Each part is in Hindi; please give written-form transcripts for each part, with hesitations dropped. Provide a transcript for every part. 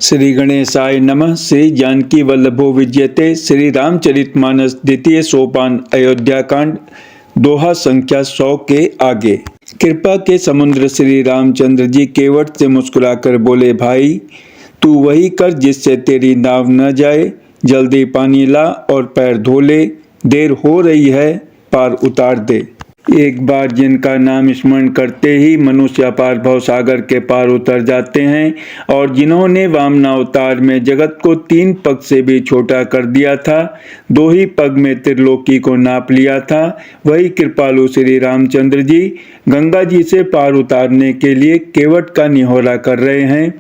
श्री गणेशाय नमः। श्री जानकी वल्लभो विजयते। श्री रामचरितमानस द्वितीय सोपान अयोध्याकांड दोहा संख्या 100 के आगे। कृपा के समुद्र श्री रामचंद्र जी केवट से मुस्कुराकर बोले, भाई तू वही कर जिससे तेरी नाव न जाए। जल्दी पानी ला और पैर धो ले, देर हो रही है, पार उतार दे। एक बार जिनका नाम स्मरण करते ही मनुष्य अपार भव सागर के पार उतर जाते हैं और जिन्होंने वामनावतार में जगत को 3 पग से भी छोटा कर दिया था, 2 ही पग में त्रिलोकी को नाप लिया था, वही कृपालु श्री रामचंद्र जी गंगा जी से पार उतारने के लिए केवट का निहोरा कर रहे हैं।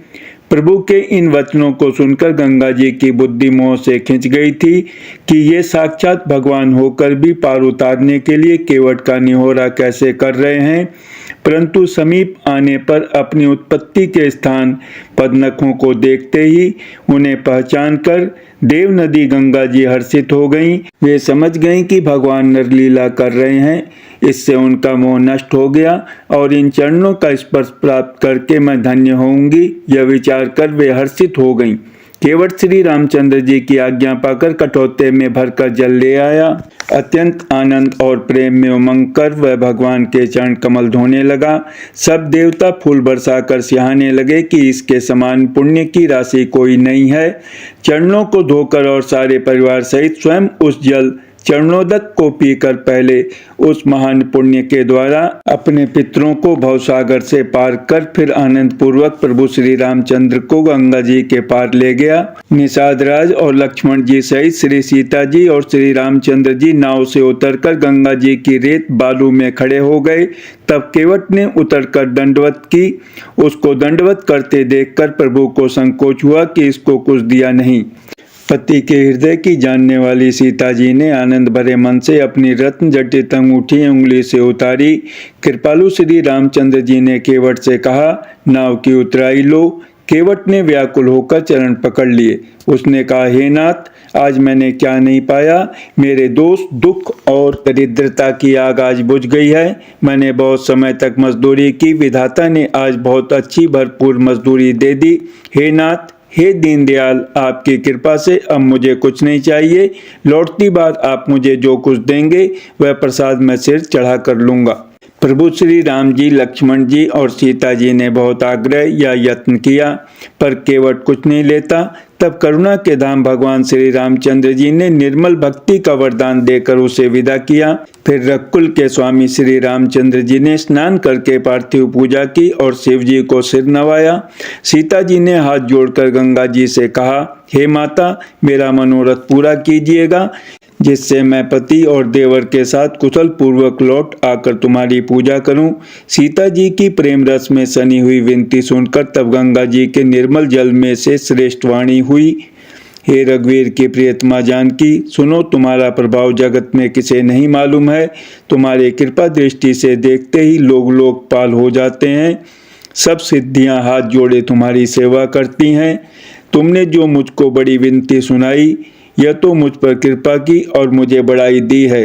प्रभु के इन वचनों को सुनकर गंगा जी की बुद्धि मोह से खिंच गई थी कि ये साक्षात भगवान होकर भी पार उतारने के लिए केवट का निहोरा कैसे कर रहे हैं। परंतु समीप आने पर अपनी उत्पत्ति के स्थान पदनखों को देखते ही उन्हें पहचान कर देव नदी गंगा जी हर्षित हो गईं। वे समझ गईं कि भगवान नरलीला कर रहे हैं। इससे उनका मोह नष्ट हो गया और इन चरणों का स्पर्श प्राप्त करके मैं धन्य होऊंगी, यह विचार कर वे हर्षित हो गईं। केवट श्री रामचंद्र जी की आज्ञा पाकर कटोते में भरकर जल ले आया। अत्यंत आनंद और प्रेम में उमंग कर वह भगवान के चरण कमल धोने लगा। सब देवता फूल बरसाकर सिहाने लगे कि इसके समान पुण्य की राशि कोई नहीं है। चरणों को धोकर और सारे परिवार सहित स्वयं उस जल चरणोदक को पीकर पहले उस महान पुण्य के द्वारा अपने पितरों को भवसागर से पार कर फिर आनंद पूर्वक प्रभु श्री रामचंद्र को गंगा जी के पार ले गया। निषाद राज और लक्ष्मण जी सहित श्री सीता जी और श्री रामचंद्र जी नाव से उतरकर गंगा जी की रेत बालू में खड़े हो गए। तब केवट ने उतरकर दंडवत की। उसको दंडवत करते देखकर प्रभु को संकोच हुआ कि इसको कुछ दिया नहीं। पति के हृदय की जानने वाली सीता जी ने आनंद भरे मन से अपनी रत्न जटित अंगूठी उंगली से उतारी। कृपालु श्री रामचंद्र जी ने केवट से कहा, नाव की उतराई लो। केवट ने व्याकुल होकर चरण पकड़ लिए। उसने कहा, हे नाथ, आज मैंने क्या नहीं पाया। मेरे दोष, दुख और दरिद्रता की आग आज बुझ गई है। मैंने बहुत समय तक मजदूरी की, विधाता ने आज बहुत अच्छी भरपूर मजदूरी दे दी। हे नाथ, हे दीनदयाल, आपकी कृपा से अब मुझे कुछ नहीं चाहिए। लौटती बार आप मुझे जो कुछ देंगे वह प्रसाद मैं सिर चढ़ा कर लूंगा। प्रभु श्री राम जी, लक्ष्मण जी और सीता जी ने बहुत आग्रह या यत्न किया पर केवट कुछ नहीं लेता। तब करुणा के धाम भगवान श्री रामचंद्र जी ने निर्मल भक्ति का वरदान देकर उसे विदा किया। फिर रघुकुल के स्वामी श्री रामचंद्र जी ने स्नान करके पार्थिव पूजा की और शिव जी को सिर नवाया। सीता जी ने हाथ जोड़कर गंगा जी से कहा, हे माता, मेरा मनोरथ पूरा कीजिएगा जिससे मैं पति और देवर के साथ कुशल पूर्वक लौट आकर तुम्हारी पूजा करूं। सीता जी की प्रेम रस में सनी हुई विनती सुनकर तब गंगा जी के निर्मल जल में से श्रेष्ठ वाणी हुई, हे रघुवीर की प्रियतमा जानकी, सुनो, तुम्हारा प्रभाव जगत में किसे नहीं मालूम है। तुम्हारे कृपा दृष्टि से देखते ही लोग लोकपाल हो जाते हैं। सब सिद्धियां हाथ जोड़े तुम्हारी सेवा करती हैं। तुमने जो मुझको बड़ी विनती सुनाई, यह तो मुझ पर कृपा की और मुझे बढ़ाई दी है।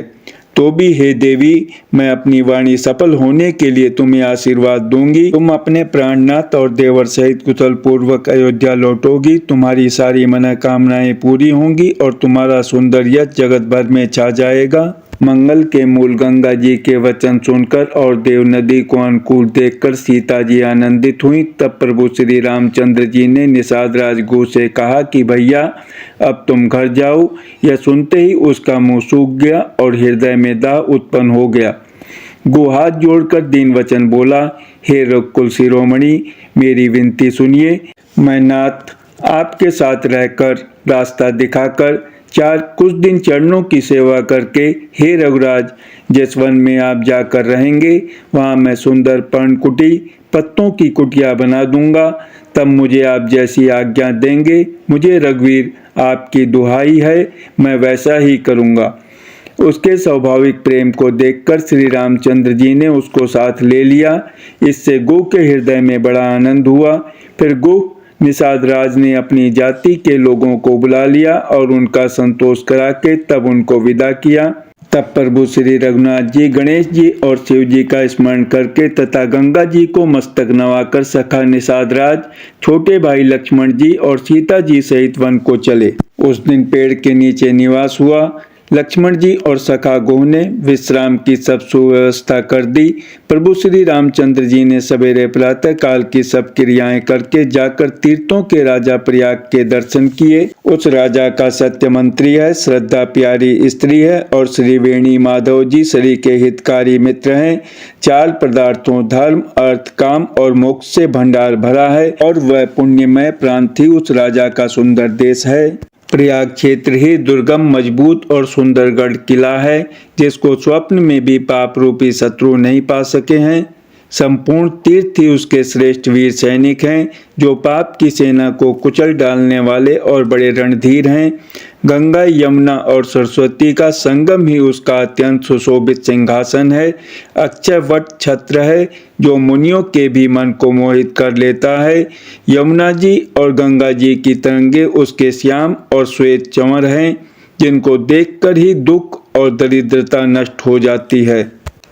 तो भी हे देवी, मैं अपनी वाणी सफल होने के लिए तुम्हें आशीर्वाद दूंगी। तुम अपने प्राणनाथ और देवर सहित कुशल पूर्वक अयोध्या लौटोगी। तुम्हारी सारी मनोकामनाएं पूरी होंगी और तुम्हारा सुंदर यश जगत भर में छा जाएगा। मंगल के मूल गंगा जी के वचन सुनकर और देव नदी को अनुकूल देखकर सीता जी आनंदित हुई। तब प्रभु श्री रामचंद्र जी ने निषाद राजगु से कहा कि भैया, अब तुम घर जाओ। यह सुनते ही उसका मुंह सूख गया और हृदय में दाह उत्पन्न हो गया। गो हाथ जोड़कर दीन वचन बोला, हे रघुकुल शिरोमणि, मेरी विनती सुनिए। मैं नाथ आपके साथ रहकर रास्ता दिखाकर कुछ दिन चरणों की सेवा करके हे रघुराज, जिस वन में आप जाकर रहेंगे वहां मैं सुंदर पर्णकुटी पत्तों की कुटिया बना दूंगा। तब मुझे आप जैसी आज्ञा देंगे। मुझे रघुवीर आपकी दुहाई है, मैं वैसा ही करूंगा। उसके स्वाभाविक प्रेम को देखकर श्री रामचंद्र जी ने उसको साथ ले लिया। इससे गो के हृदय में बड़ा आनंद हुआ। फिर गो निषाद राज ने अपनी जाति के लोगों को बुला लिया और उनका संतोष करा के तब उनको विदा किया। तब प्रभु श्री रघुनाथ जी गणेश जी और शिव जी का स्मरण करके तथा गंगा जी को मस्तक नवाकर सखा निषाद राज, छोटे भाई लक्ष्मण जी और सीता जी सहित वन को चले। उस दिन पेड़ के नीचे निवास हुआ। लक्ष्मण जी और सखा गोह ने विश्राम की सब सुव्यवस्था कर दी। प्रभु श्री रामचंद्र जी ने सवेरे प्रातः काल की सब क्रियाएं करके जाकर तीर्थों के राजा प्रयाग के दर्शन किए। उस राजा का सत्य मंत्री है, श्रद्धा प्यारी स्त्री है और श्री वेणी माधव जी श्री के हितकारी मित्र हैं। चार पदार्थों धर्म अर्थ काम और मोक्ष से भंडार भरा है और वह पुण्यमय प्रांत ही उस राजा का सुंदर देश है। प्रयाग क्षेत्र ही दुर्गम मजबूत और सुंदर गढ़ किला है, जिसको स्वप्न में भी पाप रूपी शत्रु नहीं पा सके हैं। संपूर्ण तीर्थ ही उसके श्रेष्ठ वीर सैनिक हैं, जो पाप की सेना को कुचल डालने वाले और बड़े रणधीर हैं। गंगा यमुना और सरस्वती का संगम ही उसका अत्यंत सुशोभित सिंहासन है। अक्षय वट छत्र है, जो मुनियों के भी मन को मोहित कर लेता है। यमुना जी और गंगा जी की तरंगे उसके श्याम और श्वेत चंवर हैं, जिनको देखकर ही दुख और दरिद्रता नष्ट हो जाती है।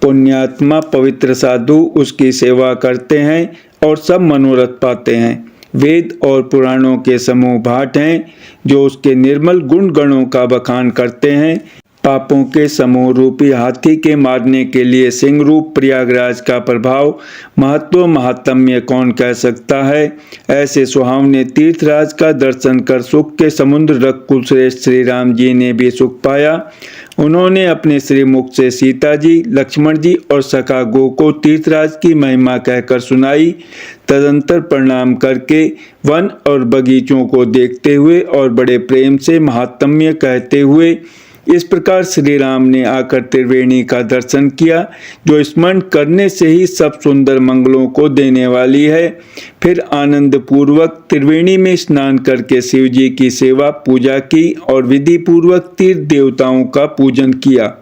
पुण्यात्मा पवित्र साधु उसकी सेवा करते हैं और सब मनोरथ पाते हैं। वेद और पुराणों के समूह भाट हैं, जो उसके निर्मल गुण गणों का बखान करते हैं। पापों के समूह रूपी हाथी के मारने के लिए सिंह रूप प्रयागराज का प्रभाव महत्व महात्म्य कौन कह सकता है। ऐसे सुहावने तीर्थराज का दर्शन कर सुख के समुद्र रघुकुल श्रेष्ठ श्री राम जी ने भी सुख पाया। उन्होंने अपने श्रीमुख से सीता जी, लक्ष्मण जी और सखा गो को तीर्थराज की महिमा कहकर सुनाई। तदंतर प्रणाम करके वन और बगीचों को देखते हुए और बड़े प्रेम से महात्म्य कहते हुए इस प्रकार श्री राम ने आकर त्रिवेणी का दर्शन किया, जो स्मरण करने से ही सब सुंदर मंगलों को देने वाली है। फिर आनंद पूर्वक त्रिवेणी में स्नान करके शिव जी की सेवा पूजा की और विधि पूर्वक तीर्थ देवताओं का पूजन किया।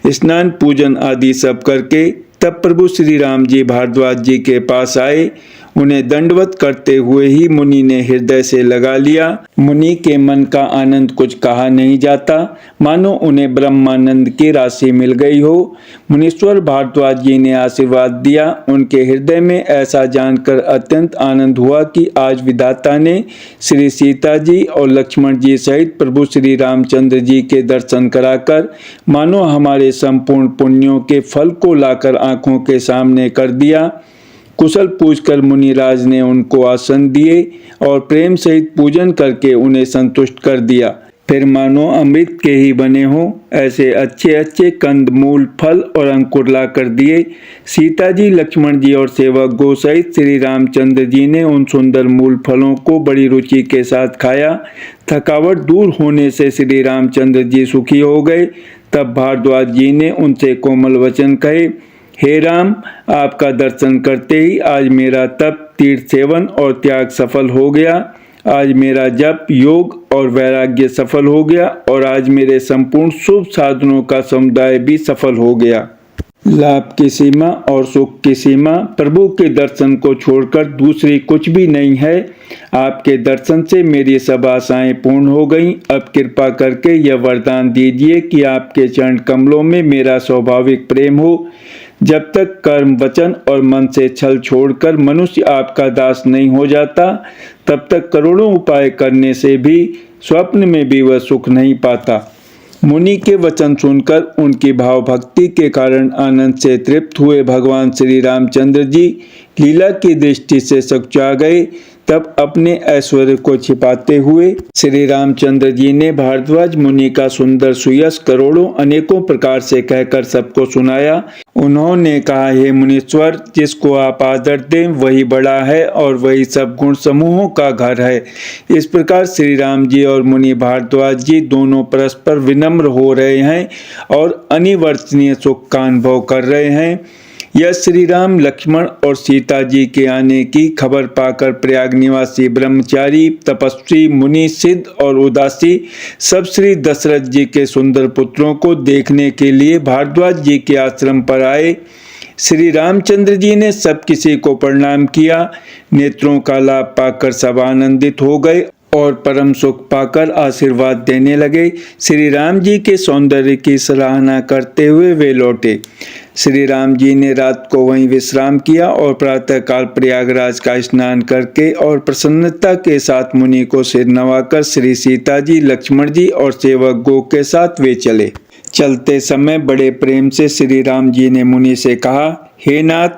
स्नान पूजन आदि सब करके तब प्रभु श्री राम जी भारद्वाज जी के पास आए। उन्हें दंडवत करते हुए ही मुनि ने हृदय से लगा लिया। मुनि के मन का आनंद कुछ कहा नहीं जाता, मानो उन्हें ब्रह्मानंद की राशि मिल गई हो। मुनीश्वर भारद्वाज जी ने आशीर्वाद दिया। उनके हृदय में ऐसा जानकर अत्यंत आनंद हुआ कि आज विधाता ने श्री सीता जी और लक्ष्मण जी सहित प्रभु श्री रामचंद्र जी के दर्शन कराकर मानो हमारे संपूर्ण पुण्यों के फल को लाकर आंखों के सामने कर दिया। कुशल पूछकर मुनिराज ने उनको आसन दिए और प्रेम सहित पूजन करके उन्हें संतुष्ट कर दिया। फिर मानो अमृत के ही बने हों ऐसे अच्छे अच्छे कंद मूल फल और अंकुर ला कर दिए। सीता जी, लक्ष्मण जी और सेवक गो सहित श्री रामचंद्र जी ने उन सुंदर मूल फलों को बड़ी रुचि के साथ खाया। थकावट दूर होने से श्री रामचंद्र जी सुखी हो गए। तब भारद्वाज जी ने उनसे कोमल वचन कहे, हे राम, आपका दर्शन करते ही आज मेरा तप, तीर्थ सेवन और त्याग सफल हो गया। आज मेरा जप, योग और वैराग्य सफल हो गया और आज मेरे संपूर्ण शुभ साधनों का समुदाय भी सफल हो गया। लाभ की सीमा और सुख की सीमा प्रभु के दर्शन को छोड़कर दूसरी कुछ भी नहीं है। आपके दर्शन से मेरी सब आशाएं पूर्ण हो गईं। अब कृपा करके यह वरदान दीजिए कि आपके चरण कमलों में मेरा स्वाभाविक प्रेम हो। जब तक कर्म, वचन और मन से छल छोड़कर मनुष्य आपका दास नहीं हो जाता, तब तक करोड़ों उपाय करने से भी स्वप्न में भी वह सुख नहीं पाता। मुनि के वचन सुनकर उनकी भाव भक्ति के कारण आनंद से तृप्त हुए भगवान श्री रामचंद्र जी लीला की दृष्टि से सकुचा गए। तब अपने ऐश्वर्य को छिपाते हुए श्री रामचंद्र जी ने भारद्वाज मुनि का सुंदर सुयश करोड़ों अनेकों प्रकार से कहकर सबको सुनाया। उन्होंने कहा, हे मुनीश्वर, जिसको आप आदर दें वही बड़ा है और वही सब गुण समूहों का घर है। इस प्रकार श्री राम जी और मुनि भारद्वाज जी दोनों परस्पर विनम्र हो रहे हैं और अनिवर्चनीय सुख का अनुभव कर रहे हैं। यह श्री राम, लक्ष्मण और सीता जी के आने की खबर पाकर प्रयाग निवासी ब्रह्मचारी, तपस्वी, मुनि, सिद्ध और उदासी सब श्री दशरथ जी के सुंदर पुत्रों को देखने के लिए भारद्वाज जी के आश्रम पर आए। श्री रामचंद्र जी ने सब किसी को प्रणाम किया। नेत्रों का लाभ पाकर सब आनंदित हो गए और परम सुख पाकर आशीर्वाद देने लगे। श्री राम जी के सौंदर्य की सराहना करते हुए वे लौटे। श्री राम जी ने रात को वहीं विश्राम किया और प्रातःकाल प्रयागराज का स्नान करके और प्रसन्नता के साथ मुनि को सिर नवाकर श्री सीता जी, लक्ष्मण जी और सेवक गो के साथ वे चले। चलते समय बड़े प्रेम से श्री राम जी ने मुनि से कहा, हे नाथ,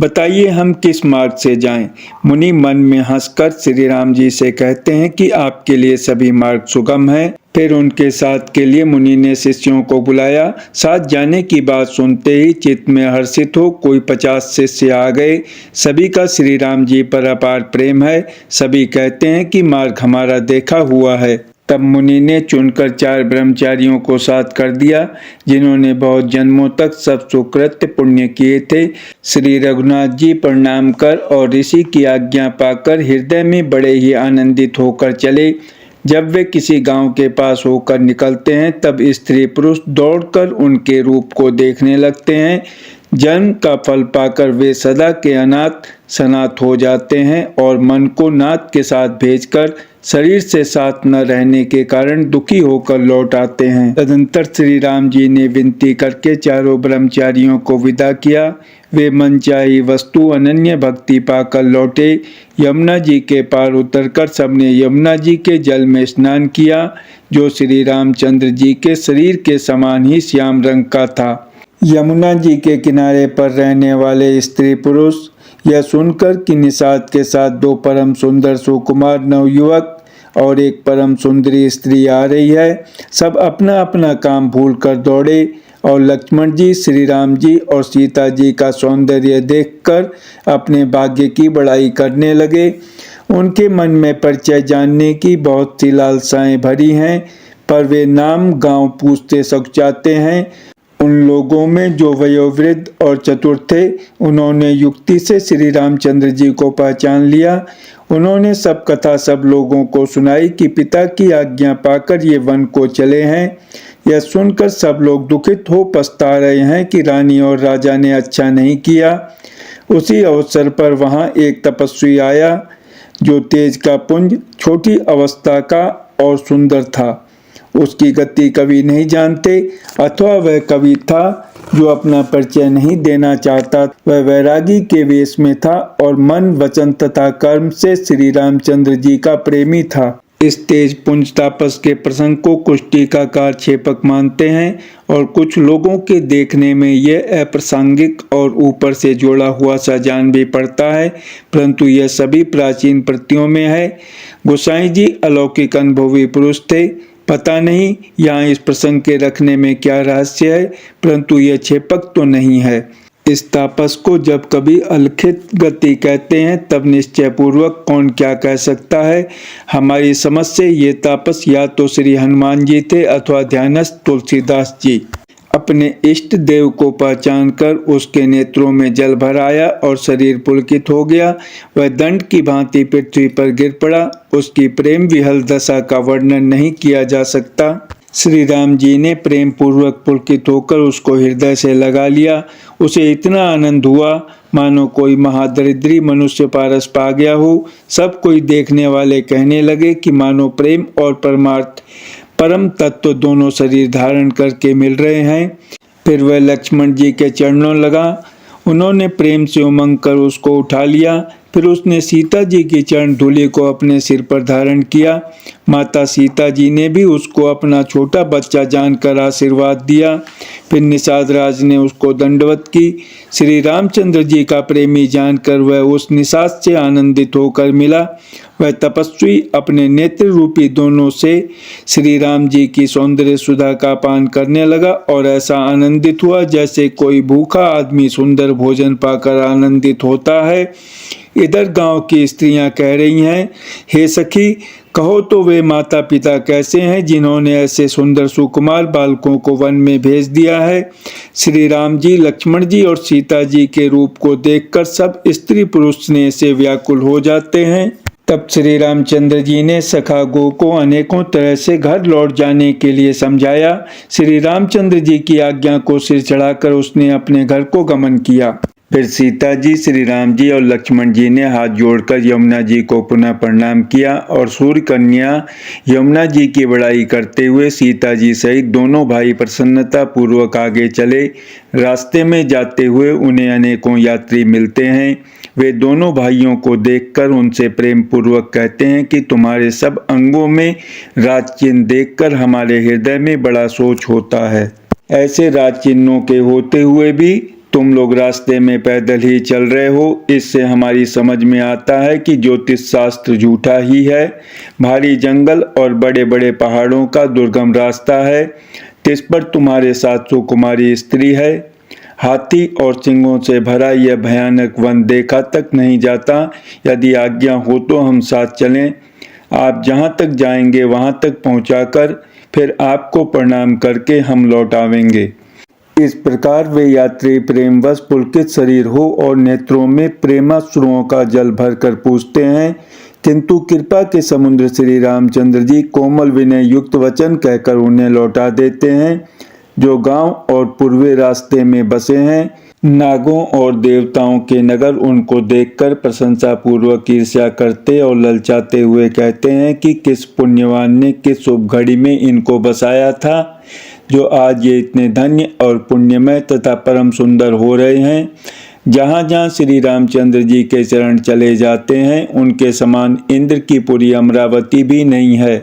बताइए हम किस मार्ग से जाएं। मुनि मन में हंसकर श्री राम जी से कहते हैं कि आपके लिए सभी मार्ग सुगम है। फिर उनके साथ के लिए मुनि ने शिष्यों को बुलाया। साथ जाने की बात सुनते ही चित्त में हर्षित हो कोई 50 शिष्य आ गए। सभी का श्री राम जी पर अपार प्रेम है। सभी कहते हैं कि मार्ग हमारा देखा हुआ है। तब मुनि ने चुनकर 4 ब्रह्मचारियों को साथ कर दिया, जिन्होंने बहुत जन्मों तक सब सुकृत्य पुण्य किए थे। श्री रघुनाथ जी प्रणाम कर और ऋषि की आज्ञा पाकर हृदय में बड़े ही आनंदित होकर चले। जब वे किसी गांव के पास होकर निकलते हैं, तब स्त्री पुरुष दौड़कर उनके रूप को देखने लगते हैं। जन्म का फल पाकर वे सदा के अनाथ सनाथ हो जाते हैं और मन को नाथ के साथ भेजकर शरीर से साथ न रहने के कारण दुखी होकर लौट आते हैं। तदंतर श्री राम जी ने विनती करके चारों ब्रह्मचारियों को विदा किया। वे मनचाही वस्तु अनन्य भक्ति पाकर लौटे। यमुना जी के पार उतरकर सबने यमुना जी के जल में स्नान किया, जो श्री रामचंद्र जी के शरीर के समान ही श्याम रंग का था। यमुना जी के किनारे पर रहने वाले स्त्री पुरुष यह सुनकर कि निषाद के साथ 2 परम सुंदर सुकुमार नवयुवक और एक परम सुंदरी स्त्री आ रही है, सब अपना अपना काम भूलकर दौड़े और लक्ष्मण जी, श्री राम जी और सीता जी का सौंदर्य देखकर अपने भाग्य की बड़ाई करने लगे। उनके मन में परिचय जानने की बहुत सी लालसाएं भरी हैं, पर वे नाम गांव पूछते सकुचाते हैं। उन लोगों में जो वयोवृद्ध और चतुर थे, उन्होंने युक्ति से श्री रामचंद्र जी को पहचान लिया। उन्होंने सब कथा सब लोगों को सुनाई कि पिता की आज्ञा पाकर ये वन को चले हैं। यह सुनकर सब लोग दुखित हो पछता रहे हैं कि रानी और राजा ने अच्छा नहीं किया। उसी अवसर पर वहां एक तपस्वी आया, जो तेज का पुंज, छोटी अवस्था का और सुंदर था। उसकी गति कवि नहीं जानते, अथवा वह कवि था जो अपना परिचय नहीं देना चाहता। वह वैरागी के वेश में था और मन, वचन तथा कर्म से श्री रामचंद्र जी का प्रेमी था। इस तेज पुंज तापस के प्रसंग को कुछ टीकाकार क्षेपक मानते हैं और कुछ लोगों के देखने में यह अप्रासंगिक और ऊपर से जोड़ा हुआ सा जान भी पड़ता है, परंतु यह सभी प्राचीन प्रतियों में है। गोसाई जी अलौकिक अनुभवी पुरुष थे। पता नहीं यहाँ इस प्रसंग के रखने में क्या रहस्य है, परंतु यह क्षेपक तो नहीं है। इस तापस को जब कभी अलखित गति कहते हैं, तब निश्चय पूर्वक कौन क्या कह सकता है। हमारी समझ से ये तापस या तो श्री हनुमान जी थे अथवा ध्यानस्थ तुलसीदास जी। अपने इष्ट देव को पहचान कर उसके नेत्रों में जल भर आया और शरीर पुलकित हो गया। वह दंड की भांति पृथ्वी पर गिर पड़ा। उसकी प्रेम विहल दशा का वर्णन नहीं किया जा सकता। श्री राम जी ने प्रेम पूर्वक पुलकित होकर उसको हृदय से लगा लिया। उसे इतना आनंद हुआ मानो कोई महादरिद्री मनुष्य पारस पा गया हो। सब कोई देखने वाले कहने लगे कि मानो प्रेम और परमार्थ परम तत्व दोनों शरीर धारण करके मिल रहे हैं। फिर वह लक्ष्मण जी के चरणों लगा। उन्होंने प्रेम से उमंग कर उसको उठा लिया। फिर उसने सीता जी की चरण धूलि को अपने सिर पर धारण किया। माता सीता जी ने भी उसको अपना छोटा बच्चा जानकर आशीर्वाद दिया। फिर निषाद राज ने उसको दंडवत की। श्री रामचंद्र जी का प्रेमी जानकर वह उस निषाद से आनंदित होकर मिला। वह तपस्वी अपने नेत्र रूपी दोनों से श्री राम जी की सौंदर्य सुधा का पान करने लगा और ऐसा आनंदित हुआ जैसे कोई भूखा आदमी सुंदर भोजन पाकर आनंदित होता है। इधर गांव की स्त्रियां कह रही हैं, हे सखी, कहो तो वे माता पिता कैसे हैं जिन्होंने ऐसे सुंदर सुकुमार बालकों को वन में भेज दिया है। श्री राम जी, लक्ष्मण जी और सीता जी के रूप को देखकर सब स्त्री पुरुष स्नेह से व्याकुल हो जाते हैं। तब श्री रामचंद्र जी ने सखा गो को अनेकों तरह से घर लौट जाने के लिए समझाया। श्री रामचंद्र जी की आज्ञा को सिर चढ़ाकर उसने अपने घर को गमन किया। फिर सीता जी, श्री राम जी और लक्ष्मण जी ने हाथ जोड़कर यमुना जी को पुनः प्रणाम किया और सूर्य कन्या यमुना जी की बड़ाई करते हुए सीता जी सहित दोनों भाई प्रसन्नता पूर्वक आगे चले। रास्ते में जाते हुए उन्हें अनेकों यात्री मिलते हैं। वे दोनों भाइयों को देखकर उनसे प्रेम पूर्वक कहते हैं कि तुम्हारे सब अंगों में राज चिन्ह देखकर हमारे हृदय में बड़ा सोच होता है। ऐसे राज चिन्हों के होते हुए भी तुम लोग रास्ते में पैदल ही चल रहे हो, इससे हमारी समझ में आता है कि ज्योतिष शास्त्र झूठा ही है। भारी जंगल और बड़े बड़े पहाड़ों का दुर्गम रास्ता है, जिस पर तुम्हारे साथ सुकुमारी स्त्री है। हाथी और सिंहों से भरा यह भयानक वन देखा तक नहीं जाता। यदि आज्ञा हो तो हम साथ चलें। आप जहाँ तक जाएंगे वहाँ तक पहुँचाकर फिर आपको प्रणाम करके हम लौट आवेंगे। इस प्रकार वे यात्री प्रेमवश पुलकित शरीर हो और नेत्रों में प्रेमाश्रुओं का जल भरकर पूछते हैं, किंतु कृपा के समुद्र श्री रामचंद्र जी कोमल विनय युक्त वचन कहकर उन्हें लौटा देते हैं। जो गांव और पूर्वी रास्ते में बसे हैं, नागों और देवताओं के नगर उनको देखकर प्रशंसा पूर्वक ईर्ष्या करते और ललचाते हुए कहते हैं कि किस पुण्यवान ने किस शुभ घड़ी में इनको बसाया था, जो आज ये इतने धन्य और पुण्यमय तथा परम सुंदर हो रहे हैं। जहाँ जहाँ श्री रामचंद्र जी के चरण चले जाते हैं, उनके समान इंद्र की पुरी अमरावती भी नहीं है।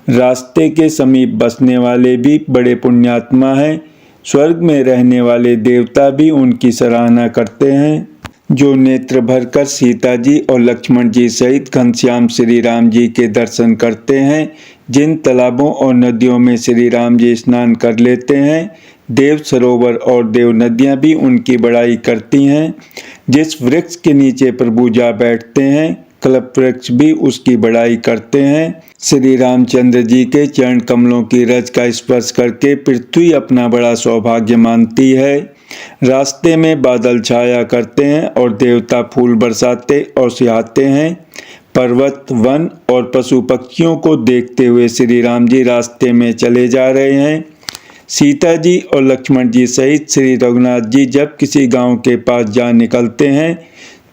रास्ते के समीप बसने वाले भी बड़े पुण्यात्मा हैं। स्वर्ग में रहने वाले देवता भी उनकी सराहना करते हैं। जो नेत्र भरकर सीता जी और लक्ष्मण जी सहित घनश्याम श्री राम जी के दर्शन करते हैं, जिन तालाबों और नदियों में श्री राम जी स्नान कर लेते हैं, देव सरोवर और देव नदियाँ भी उनकी बड़ाई करती हैं। जिस वृक्ष के नीचे प्रभु जा बैठते हैं, कल्प वृक्ष भी उसकी बड़ाई करते हैं। श्री रामचंद्र जी के चरण कमलों की रज का स्पर्श करके पृथ्वी अपना बड़ा सौभाग्य मानती है। रास्ते में बादल छाया करते हैं और देवता फूल बरसाते और सिहाते हैं। पर्वत, वन और पशु पक्षियों को देखते हुए श्री राम जी रास्ते में चले जा रहे हैं। सीता जी और लक्ष्मण जी सहित श्री रघुनाथ जी जब किसी गांव के पास जा निकलते हैं,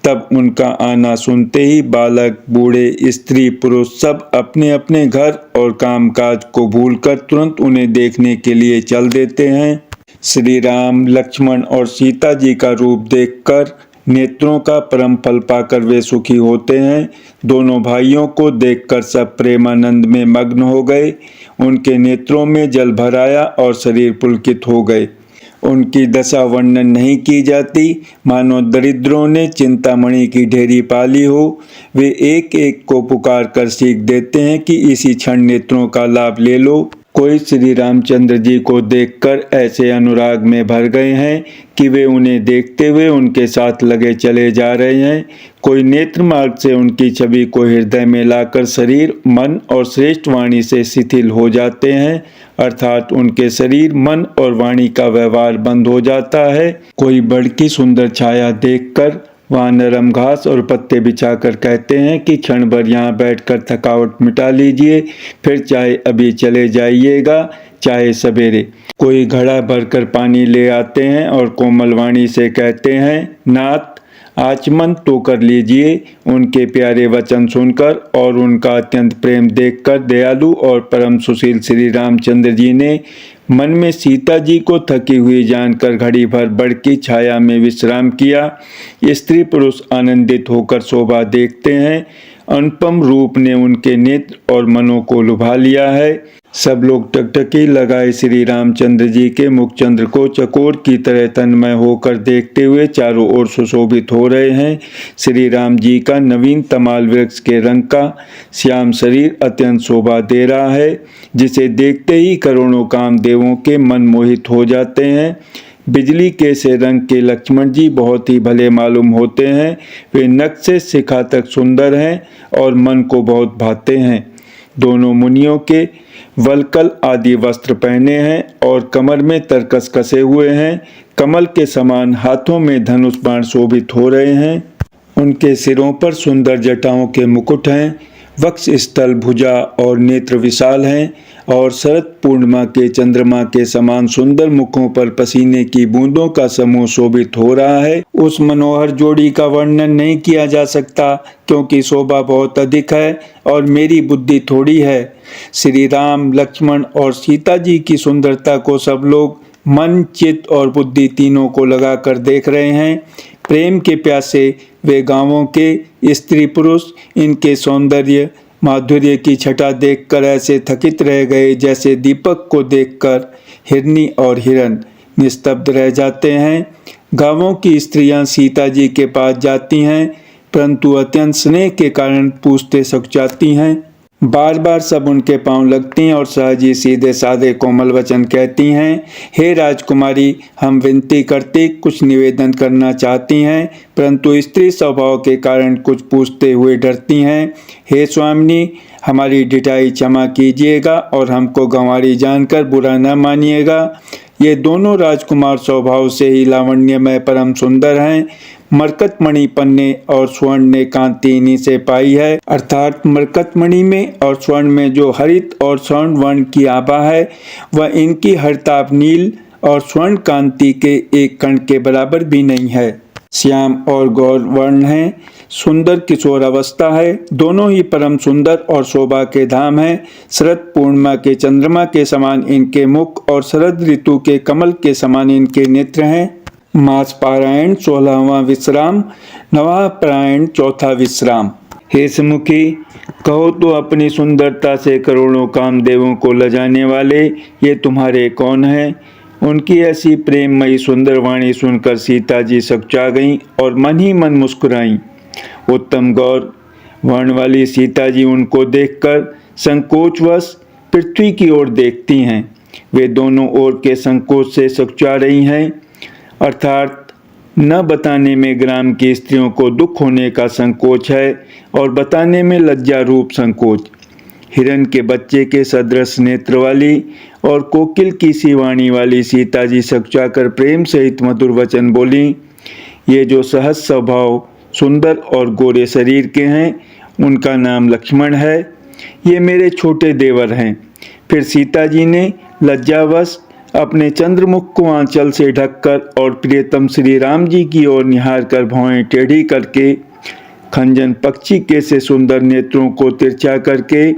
तब उनका आना सुनते ही बालक, बूढ़े, स्त्री, पुरुष सब अपने अपने घर और कामकाज को भूलकर तुरंत उन्हें देखने के लिए चल देते हैं। श्री राम, लक्ष्मण और सीता जी का रूप देखकर नेत्रों का परम फल पाकर वे सुखी होते हैं। दोनों भाइयों को देखकर सब प्रेमानंद में मग्न हो गए। उनके नेत्रों में जल भर आया और शरीर पुलकित हो गए। उनकी दशा वर्णन नहीं की जाती, मानो दरिद्रों ने चिंतामणि की ढेरी पाली हो। वे एक एक को पुकार कर सीख देते हैं कि इसी क्षण नेत्रों का लाभ ले लो। कोई श्री रामचंद्र जी को देखकर ऐसे अनुराग में भर गए हैं कि वे उन्हें देखते हुए उनके साथ लगे चले जा रहे हैं। कोई नेत्र मार्ग से उनकी छवि को हृदय में लाकर शरीर, मन और श्रेष्ठ वाणी से शिथिल हो जाते हैं, अर्थात उनके शरीर, मन और वाणी का व्यवहार बंद हो जाता है। कोई बड़की सुंदर छाया देखकर वहाँ नरम घास और पत्ते बिछाकर कहते हैं कि क्षण भर यहाँ बैठकर थकावट मिटा लीजिए, फिर चाहे अभी चले जाइएगा, चाहे सवेरे। कोई घड़ा भरकर पानी ले आते हैं और कोमल वाणी से कहते हैं, नाथ आचमन तो कर लीजिए। उनके प्यारे वचन सुनकर और उनका अत्यंत प्रेम देखकर दयालु और परम सुशील श्री रामचंद्र जी ने मन में सीता जी को थकी हुई जानकर घड़ी भर बड़की छाया में विश्राम किया। स्त्री पुरुष आनंदित होकर शोभा देखते हैं। अनुपम रूप ने उनके नेत्र और मनों को लुभा लिया है। सब लोग टकटकी लगाए श्री रामचंद्र जी के मुखचंद्र को चकोर की तरह तन्मय होकर देखते हुए चारों ओर सुशोभित हो रहे हैं। श्री राम जी का नवीन तमाल वृक्ष के रंग का श्याम शरीर अत्यंत शोभा दे रहा है, जिसे देखते ही करोड़ों कामदेवों के मन मोहित हो जाते हैं। बिजली के से रंग के लक्ष्मण जी बहुत ही भले मालूम होते हैं। वे नख से शिखा तक सुंदर हैं और मन को बहुत भाते हैं। दोनों मुनियों के वलकल आदि वस्त्र पहने हैं और कमर में तरकस कसे हुए हैं। कमल के समान हाथों में धनुष बाण शोभित हो रहे हैं। उनके सिरों पर सुंदर जटाओं के मुकुट हैं। वक्ष स्थल, भुजा और नेत्र विशाल हैं। और शरद पूर्णिमा के चंद्रमा के समान सुंदर मुखों पर पसीने की बूंदों का समूह शोभित हो रहा है। उस मनोहर जोड़ी का वर्णन नहीं किया जा सकता, क्योंकि शोभा बहुत अधिक है और मेरी बुद्धि थोड़ी है। श्री राम, लक्ष्मण और सीता जी की सुंदरता को सब लोग मन, चित्त और बुद्धि तीनों को लगाकर देख रहे हैं। प्रेम के प्यासे वे गांवों के स्त्री पुरुष इनके सौंदर्य माधुर्य की छटा देखकर ऐसे थकित रह गए, जैसे दीपक को देखकर हिरनी और हिरन निस्तब्ध रह जाते हैं। गांवों की स्त्रियां सीता जी के पास जाती हैं, परंतु अत्यंत स्नेह के कारण पूछते सक जाती हैं। बार बार सब उनके पांव लगती हैं और सहज ही सीधे साधे कोमल वचन कहती हैं, हे राजकुमारी, हम विनती करती कुछ निवेदन करना चाहती हैं, परंतु स्त्री स्वभाव के कारण कुछ पूछते हुए डरती हैं। हे स्वामिनी, हमारी ढिठाई क्षमा कीजिएगा और हमको गंवारी जानकर बुरा न मानिएगा। ये दोनों राजकुमार स्वभाव से ही लावण्यमय परम सुंदर हैं। मरकतमणि पन्ने और स्वर्ण ने कांति इन्हीं से पाई है, अर्थात मरकतमणि में और स्वर्ण में जो हरित और स्वर्ण वर्ण की आभा है, वह इनकी हरताप नील और स्वर्ण कांति के एक कण के बराबर भी नहीं है। श्याम और गौर वर्ण है, सुंदर किशोर अवस्था है, दोनों ही परम सुंदर और शोभा के धाम है। शरद पूर्णिमा के चंद्रमा के समान इनके मुख और शरद ऋतु के कमल के समान इनके नेत्र हैं। मास पारायण 16वां विश्राम, नवाह पारायण 4था विश्राम। हे सुमुखी, कहो तो अपनी सुंदरता से करोड़ों कामदेवों को लजाने वाले ये तुम्हारे कौन हैं? उनकी ऐसी प्रेममयी सुंदर वाणी सुनकर सीता जी सकचा गईं और मन ही मन मुस्कुराईं। उत्तम गौर वर्ण वाली सीता जी उनको देखकर संकोचवश पृथ्वी की ओर देखती हैं। वे दोनों ओर के संकोच से सकचा रही हैं, अर्थात न बताने में ग्राम की स्त्रियों को दुख होने का संकोच है और बताने में लज्जा रूप संकोच। हिरन के बच्चे के सदृश नेत्र वाली और कोकिल की सी वाणी वाली सीता जी सकचा कर प्रेम सहित मधुर वचन बोली। ये जो सहज स्वभाव सुंदर और गोरे शरीर के हैं, उनका नाम लक्ष्मण है। ये मेरे छोटे देवर हैं। फिर सीता जी ने लज्जावश अपने चंद्रमुख को आंचल से ढककर और प्रियतम श्री राम जी की ओर निहार कर भौहें टेढ़ी करके, खंजन पक्षी के से सुंदर नेत्रों को तिरछा करके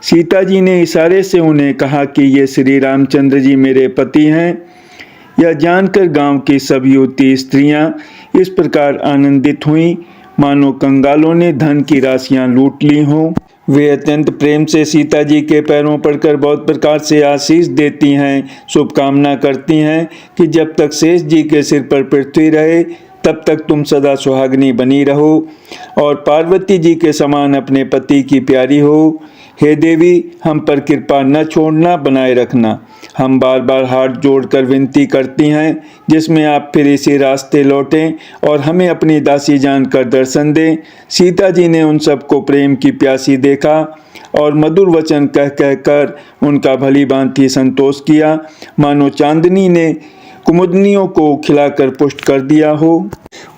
सीता जी ने इशारे से उन्हें कहा कि ये श्री रामचंद्र जी मेरे पति हैं। यह जानकर गांव की सब युवती स्त्रियां इस प्रकार आनंदित हुईं मानो कंगालों ने धन की राशियां लूट ली हों। वे अत्यंत प्रेम से सीता जी के पैरों पड़कर बहुत प्रकार से आशीष देती हैं, शुभकामना करती हैं कि जब तक शेष जी के सिर पर पृथ्वी रहे तब तक तुम सदा सुहागनी बनी रहो और पार्वती जी के समान अपने पति की प्यारी हो। हे देवी, हम पर कृपा न छोड़ना, बनाए रखना। हम बार बार हाथ जोड़कर विनती करती हैं, जिसमें आप फिर इसी रास्ते लौटें और हमें अपनी दासी जानकर दर्शन दें। सीता जी ने उन सबको प्रेम की प्यासी देखा और मधुर वचन कह कहकर उनका भली भांति संतोष किया, मानो चांदनी ने कुमुदनियों को खिलाकर पुष्ट कर दिया हो।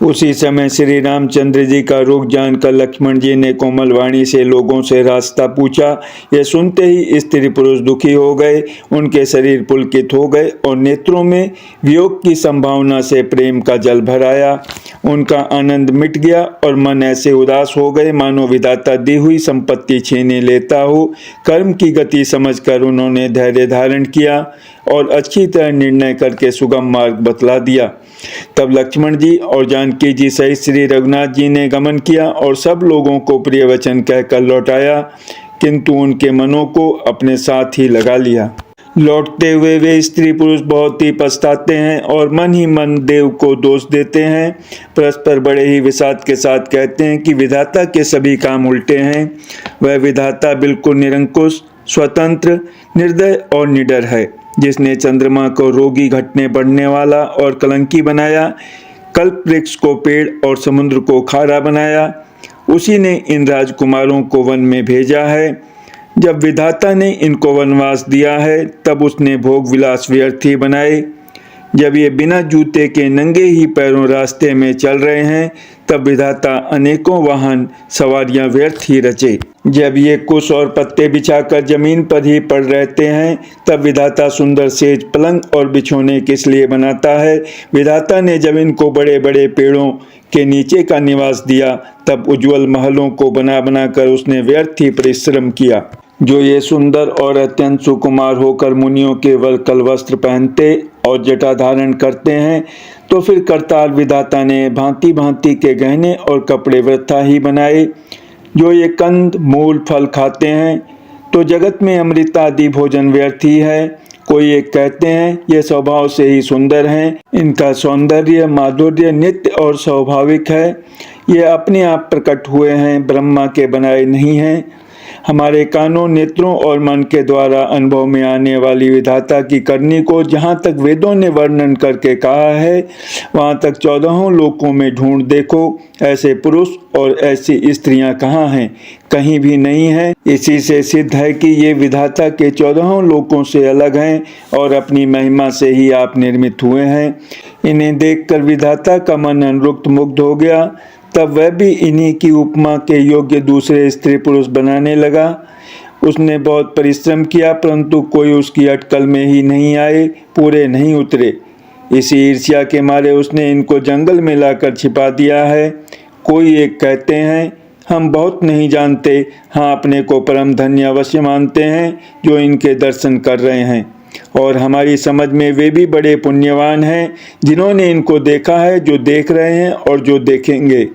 उसी समय श्री रामचंद्र जी का रुख जानकर लक्ष्मण जी ने कोमल वाणी से लोगों से रास्ता पूछा। यह सुनते ही स्त्री पुरुष दुखी हो गए, उनके शरीर पुलकित हो गए और नेत्रों में वियोग की संभावना से प्रेम का जल भर आया। उनका आनंद मिट गया और मन ऐसे उदास हो गए मानो विधाता दी हुई संपत्ति छीने लेता हो। कर्म की गति समझकर उन्होंने धैर्य धारण किया और अच्छी तरह निर्णय करके सुगम मार्ग बतला दिया। तब लक्ष्मण जी और जानकी जी सहित श्री रघुनाथ जी ने गमन किया और सब लोगों को प्रिय वचन कहकर लौटाया, किंतु उनके मनों को अपने साथ ही लगा लिया। लौटते हुए वे स्त्री पुरुष बहुत ही पछताते हैं और मन ही मन देव को दोष देते हैं। परस्पर बड़े ही विषाद के साथ कहते हैं कि विधाता के सभी काम उल्टे हैं। वह विधाता बिल्कुल निरंकुश, स्वतंत्र, निर्दय और निडर है, जिसने चंद्रमा को रोगी, घटने बढ़ने वाला और कलंकी बनाया, कल्प वृक्ष को पेड़ और समुद्र को खारा बनाया। उसी ने इन राजकुमारों को वन में भेजा है। जब विधाता ने इनको वनवास दिया है, तब उसने भोग विलास व्यर्थ ही बनाए। जब ये बिना जूते के नंगे ही पैरों रास्ते में चल रहे हैं, तब विधाता अनेकों वाहन सवारियां व्यर्थ ही रचे। जब ये कुश और पत्ते बिछाकर जमीन पर ही पड़ रहते हैं, तब विधाता सुंदर सेज पलंग और बिछोने किस लिए बनाता है। विधाता ने जब इनको बड़े बड़े पेड़ों के नीचे का निवास दिया, तब उज्जवल महलों को बना बना कर उसने व्यर्थ ही परिश्रम किया। जो ये सुंदर और अत्यंत सुकुमार होकर मुनियों केवल कल वस्त्र पहनते और जटा धारण करते हैं, तो फिर करतार विधाता ने भांति भांति के गहने और कपड़े वृथा ही बनाए। जो ये कंद मूल फल खाते हैं, तो जगत में अमृत आदि भोजन व्यर्थ ही है। कोई एक कहते हैं ये स्वभाव से ही सुंदर हैं, इनका सौंदर्य माधुर्य नित्य और स्वाभाविक है, ये अपने आप प्रकट हुए हैं, ब्रह्मा के बनाए नहीं हैं। हमारे कानों नेत्रों और मन के द्वारा अनुभव में आने वाली विधाता की करनी को जहाँ तक वेदों ने वर्णन करके कहा है, वहाँ तक 14 लोकों में ढूंढ देखो, ऐसे पुरुष और ऐसी स्त्रियां कहाँ हैं? कहीं भी नहीं है। इसी से सिद्ध है कि ये विधाता के 14 लोकों से अलग हैं और अपनी महिमा से ही आप निर्मित हुए हैं। इन्हें देखकर विधाता का मन अनुरुक्त मुग्ध हो गया। तब वह भी इन्हीं की उपमा के योग्य दूसरे स्त्री पुरुष बनाने लगा। उसने बहुत परिश्रम किया, परंतु कोई उसकी अटकल में ही नहीं आए, पूरे नहीं उतरे। इसी ईर्ष्या के मारे उसने इनको जंगल में लाकर छिपा दिया है। कोई एक कहते हैं हम बहुत नहीं जानते, हाँ अपने को परम धन्य अवश्य मानते हैं जो इनके दर्शन कर रहे हैं, और हमारी समझ में वे भी बड़े पुण्यवान हैं जिन्होंने इनको देखा है, जो देख रहे हैं और जो देखेंगे।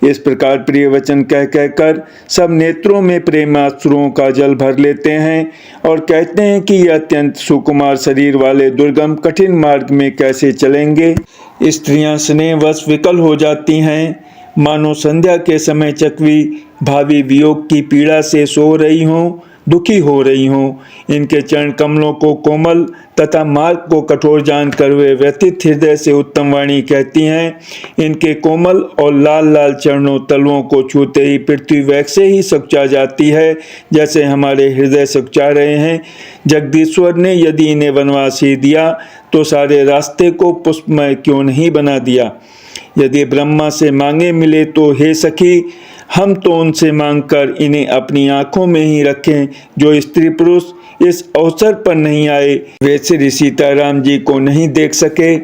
इस प्रकार प्रिय वचन कह कहकर सब नेत्रों में प्रेमाश्रुओं का जल भर लेते हैं और कहते हैं कि यह अत्यंत सुकुमार शरीर वाले दुर्गम कठिन मार्ग में कैसे चलेंगे। स्त्रियां स्नेहवश विकल हो जाती हैं, मानो संध्या के समय चकवी भावी वियोग की पीड़ा से सो रही हों, दुखी हो रही हों। इनके चरण कमलों को कोमल तथा मार्ग को कठोर जानकर वे व्यथित हृदय से उत्तम वाणी कहती हैं। इनके कोमल और लाल लाल चरणों तलुओं को छूते ही पृथ्वी वैसे ही सकुचा जाती है जैसे हमारे हृदय सकुचा रहे हैं। जगदीश्वर ने यदि इन्हें वनवास ही दिया तो सारे रास्ते को पुष्पमय क्यों नहीं बना दिया। यदि ब्रह्मा से मांगे मिले तो हे सखी, हम तो उनसे मांगकर इन्हें अपनी आंखों में ही रखें। जो स्त्री पुरुष इस अवसर पर नहीं आए, वे श्री सीताराम जी को नहीं देख सके।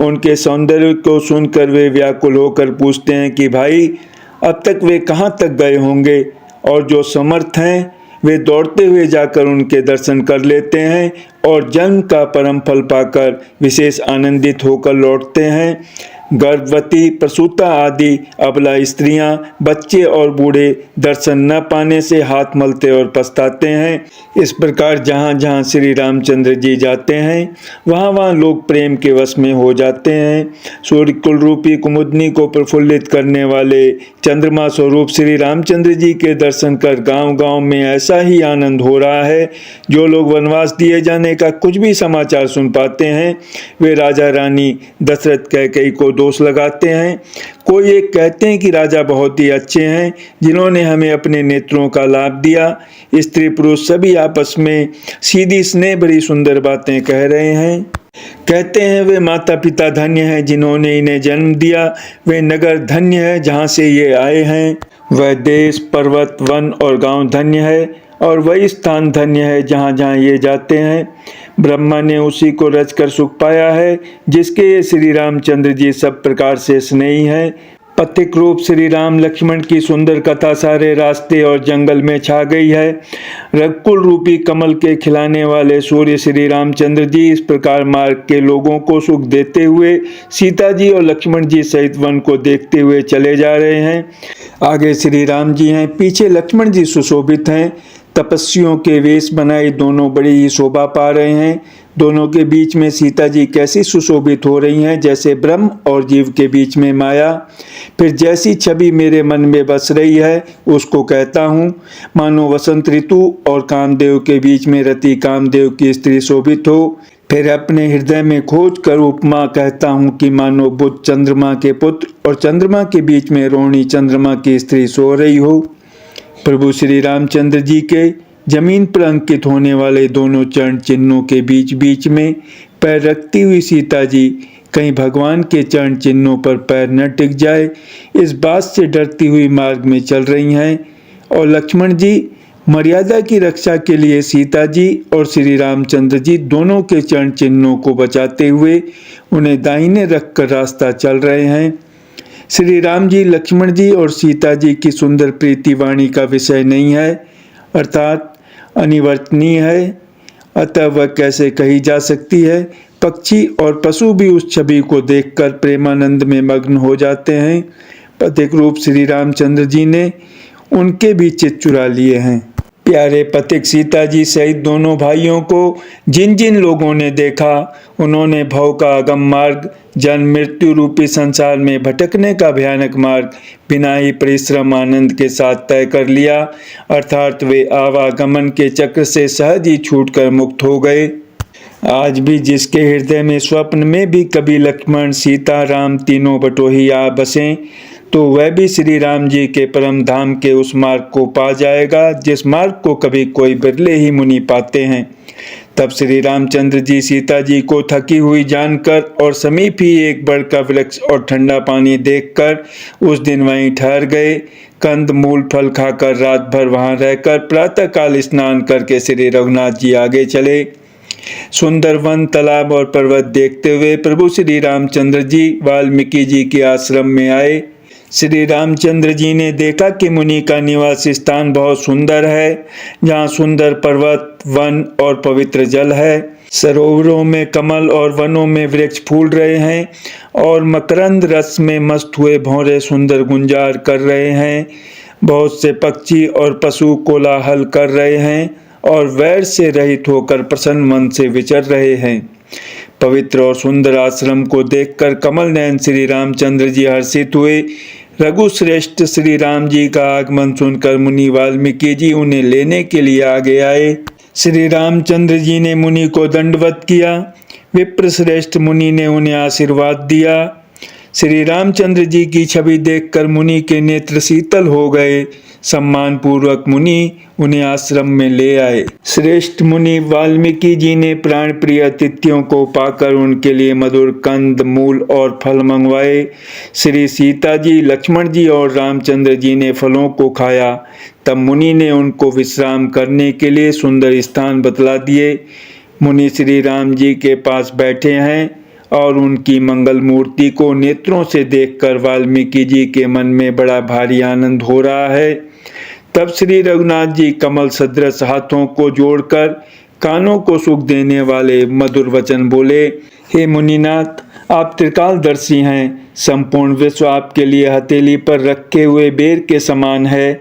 उनके सौंदर्य को सुनकर वे व्याकुल होकर पूछते हैं कि भाई अब तक वे कहाँ तक गए होंगे। और जो समर्थ हैं वे दौड़ते हुए जाकर उनके दर्शन कर लेते हैं और जन्म का परम फल पाकर विशेष आनंदित होकर लौटते हैं। गर्भवती प्रसूता आदि अबला स्त्रियां, बच्चे और बूढ़े दर्शन न पाने से हाथ मलते और पछताते हैं। इस प्रकार जहाँ जहाँ श्री रामचंद्र जी जाते हैं वहाँ वहाँ लोग प्रेम के वश में हो जाते हैं। सूर्य कुल रूपी कुमुदनी को प्रफुल्लित करने वाले चंद्रमा स्वरूप श्री रामचंद्र जी के दर्शन कर गांव गांव में ऐसा ही आनंद हो रहा है। जो लोग वनवास दिए जाने का कुछ भी समाचार सुन पाते हैं, वे राजा रानी दशरथ कैकेयी को दोष लगाते हैं। कोई एक कहते हैं कि राजा बहुत ही अच्छे हैं जिन्होंने हमें अपने नेत्रों का लाभ दिया। स्त्री पुरुष सभी आपस में सीधी स्नेह भरी सुंदर बातें कह रहे हैं। कहते हैं वे माता पिता धन्य हैं जिन्होंने इन्हें जन्म दिया, वे नगर धन्य है जहाँ से ये आए हैं, वह देश पर्वत वन और गांव धन्य है, और वही स्थान धन्य है जहाँ जहाँ ये जाते हैं। ब्रह्मा ने उसी को रचकर सुख पाया है जिसके श्री रामचंद्र जी सब प्रकार से स्नेही हैं। पथिक रूप श्री राम लक्ष्मण की सुंदर कथा सारे रास्ते और जंगल में छा गई है। रघुकुल रूपी कमल के खिलाने वाले सूर्य श्री रामचंद्र जी इस प्रकार मार्ग के लोगों को सुख देते हुए सीता जी और लक्ष्मण जी सहित वन को देखते हुए चले जा रहे हैं। आगे श्री राम जी हैं, पीछे लक्ष्मण जी सुशोभित हैं। तपस्वियों के वेश बनाए दोनों बड़ी ही शोभा पा रहे हैं। दोनों के बीच में सीता जी कैसी सुशोभित हो रही हैं जैसे ब्रह्म और जीव के बीच में माया। फिर जैसी छवि मेरे मन में बस रही है उसको कहता हूँ, मानो वसंत ऋतु और कामदेव के बीच में रति कामदेव की स्त्री शोभित हो। फिर अपने हृदय में खोज कर उपमा कहता हूँ कि मानो बुध चंद्रमा के पुत्र और चंद्रमा के बीच में रोहिणी चंद्रमा की स्त्री सो रही हो। प्रभु श्री रामचंद्र जी के जमीन पर अंकित होने वाले दोनों चरण चिन्हों के बीच बीच में पैर रखती हुई सीता जी कहीं भगवान के चरण चिन्हों पर पैर न टिक जाए, इस बात से डरती हुई मार्ग में चल रही हैं। और लक्ष्मण जी मर्यादा की रक्षा के लिए सीता जी और श्री रामचंद्र जी दोनों के चरण चिन्हों को बचाते हुए उन्हें दाहिने रखकर रास्ता चल रहे हैं। श्री राम जी लक्ष्मण जी और सीता जी की सुंदर प्रीति वाणी का विषय नहीं है, अर्थात अनिवर्तनीय है, अतः वह कैसे कही जा सकती है। पक्षी और पशु भी उस छवि को देखकर प्रेमानंद में मग्न हो जाते हैं। पथिक रूप श्री रामचंद्र जी ने उनके भी चित्त चुरा लिए हैं। प्यारे पथिक सीता जी सहित दोनों भाइयों को जिन जिन लोगों ने देखा, उन्होंने भव का अगम मार्ग, जन्म मृत्यु रूपी संसार में भटकने का भयानक मार्ग बिना ही परिश्रम आनंद के साथ तय कर लिया, अर्थात वे आवागमन के चक्र से सहज ही छूटकर मुक्त हो गए। आज भी जिसके हृदय में स्वप्न में भी कभी लक्ष्मण सीता राम तीनों बटोही आ बसें, तो वह भी श्री राम जी के परम धाम के उस मार्ग को पा जाएगा जिस मार्ग को कभी कोई बिरले ही मुनि पाते हैं। तब श्री रामचंद्र जी सीता जी को थकी हुई जानकर और समीप ही एक बड़ का वृक्ष और ठंडा पानी देखकर उस दिन वहीं ठहर गए। कंद मूल फल खाकर रात भर वहां रहकर प्रातःकाल स्नान करके श्री रघुनाथ जी आगे चले। सुंदर वन, तालाब और पर्वत देखते हुए प्रभु श्री रामचंद्र जी वाल्मीकि जी के आश्रम में आए। श्री रामचंद्र जी ने देखा कि मुनि का निवास स्थान बहुत सुंदर है, जहाँ सुंदर पर्वत, वन और पवित्र जल है। सरोवरों में कमल और वनों में वृक्ष फूल रहे हैं और मकरंद रस में मस्त हुए भौरे सुंदर गुंजार कर रहे हैं। बहुत से पक्षी और पशु कोलाहल कर रहे हैं और वैर से रहित होकर प्रसन्न मन से विचर रहे हैं। पवित्र और सुंदर आश्रम को देखकर कमल नयन श्री रामचंद्र जी हर्षित हुए। रघुश्रेष्ठ श्री राम जी का आगमन सुनकर मुनि वाल्मीकि जी उन्हें लेने के लिए आगे आए। श्री रामचंद्र जी ने मुनि को दंडवत किया। विप्र श्रेष्ठ मुनि ने उन्हें आशीर्वाद दिया। श्री रामचंद्र जी की छवि देखकर मुनि के नेत्र शीतल हो गए। सम्मान पूर्वक मुनि उन्हें आश्रम में ले आए। श्रेष्ठ मुनि वाल्मीकि जी ने प्राण प्रिय अतिथियों को पाकर उनके लिए मधुर कंद, मूल और फल मंगवाए। श्री सीता जी, लक्ष्मण जी और रामचंद्र जी ने फलों को खाया। तब मुनि ने उनको विश्राम करने के लिए सुंदर स्थान बतला दिए। मुनि श्री राम जी के पास बैठे हैं और उनकी मंगल मूर्ति को नेत्रों से देखकर वाल्मीकि जी के मन में बड़ा भारी आनंद हो रहा है। तब श्री रघुनाथ जी कमल सदृश हाथों को जोड़कर कानों को सुख देने वाले मधुर वचन बोले। हे मुनिनाथ, आप त्रिकालदर्शी हैं। संपूर्ण विश्व आपके लिए हथेली पर रखे हुए बेर के समान है।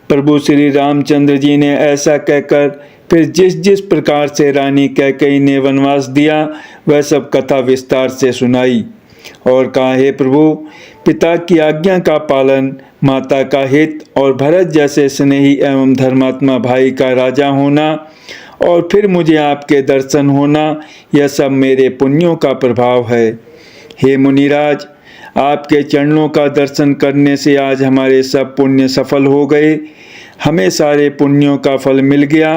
प्रभु श्री रामचंद्र जी ने ऐसा कहकर फिर जिस जिस प्रकार से रानी कैकेयी ने वनवास दिया वह सब कथा विस्तार से सुनाई और कहा, हे प्रभु, पिता की आज्ञा का पालन, माता का हित और भरत जैसे स्नेही एवं धर्मात्मा भाई का राजा होना और फिर मुझे आपके दर्शन होना, यह सब मेरे पुण्यों का प्रभाव है। हे मुनिराज, आपके चरणों का दर्शन करने से आज हमारे सब पुण्य सफल हो गए। हमें सारे पुण्यों का फल मिल गया।